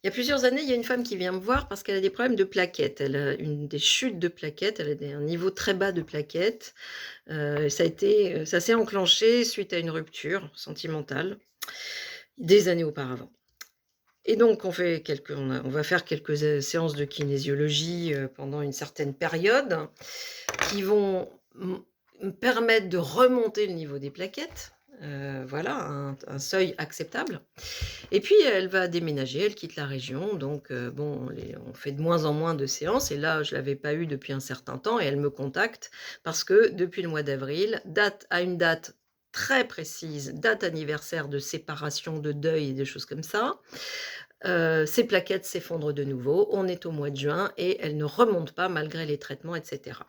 Il y a plusieurs années, il y a une femme qui vient me voir parce qu'elle a des problèmes de plaquettes. Elle a des chutes de plaquettes, elle a un niveau très bas de plaquettes. Ça s'est enclenché suite à une rupture sentimentale, des années auparavant. Et donc on va faire quelques, séances de kinésiologie, pendant une certaine période qui vont me permettre de remonter le niveau des plaquettes, voilà, à un seuil acceptable. Et puis elle va déménager, elle quitte la région, donc bon, on fait de moins en moins de séances et là, je l'avais pas eu depuis un certain temps et elle me contacte parce que depuis le mois d'avril, une date très précise, date anniversaire de séparation, de deuil et des choses comme ça, ses plaquettes s'effondrent de nouveau. On est au mois de juin et elle ne remonte pas malgré les traitements et cetera.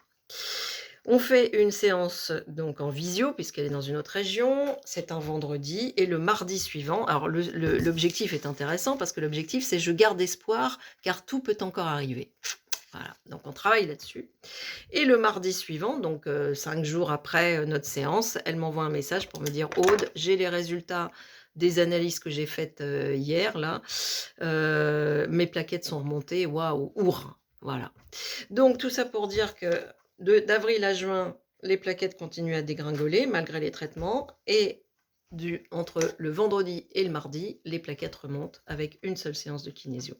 On fait une séance donc en visio puisqu'elle est dans une autre région, c'est un vendredi et le mardi suivant alors l'objectif est intéressant parce que l'objectif c'est: je garde espoir car tout peut encore arriver. Voilà, donc on travaille là-dessus et le mardi suivant donc 5 jours après, notre séance, elle m'envoie un message pour me dire: «Aude, j'ai les résultats des analyses que j'ai faites, hier là, mes plaquettes sont remontées, waouh, hourra!» Voilà. Donc tout ça pour dire que d'avril à juin, les plaquettes continuent à dégringoler malgré les traitements et entre le vendredi et le mardi, les plaquettes remontent avec une seule séance de kinésio.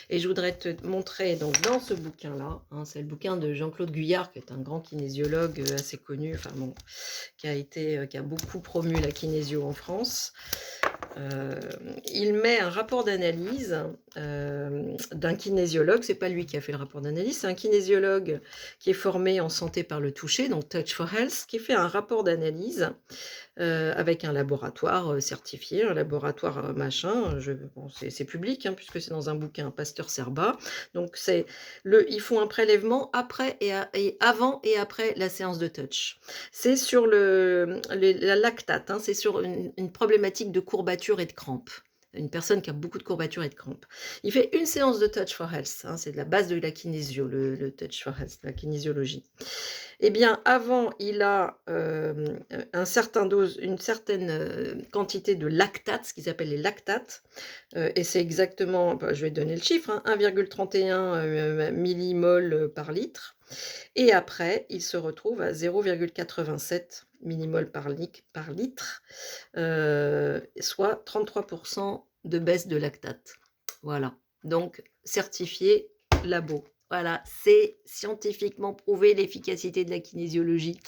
Et je voudrais te montrer donc dans ce bouquin-là, hein, c'est le bouquin de Jean-Claude Guyard qui est un grand kinésiologue, assez connu, enfin bon, qui a beaucoup promu la kinésio en France. Il met un rapport d'analyse, d'un kinésiologue. C'est pas lui qui a fait le rapport d'analyse, c'est un kinésiologue qui est formé en santé par le toucher, donc Touch for Health, qui fait un rapport d'analyse, avec un laboratoire, certifié, un laboratoire, machin, bon, c'est public, hein, puisque c'est dans un bouquin Pasteur-Cerba. Donc ils font un prélèvement après et avant et après la séance de touch. C'est sur la lactate, hein, c'est sur une problématique de courbature et de crampes. Une personne qui a beaucoup de courbatures et de crampes. Il fait une séance de Touch for Health, hein, c'est de la base de la kinésio, le Touch for Health, la kinésiologie. Eh bien, avant, il a, une certaine, quantité de lactates, ce qu'ils appellent les lactates, et c'est exactement, bah, je vais donner le chiffre, hein, 1,31 millimoles par litre. Et après, il se retrouve à 0,87 millimoles par litre, soit 33 de baisse de lactate. Voilà, donc certifié labo. Voilà, c'est scientifiquement prouvé l'efficacité de la kinésiologie.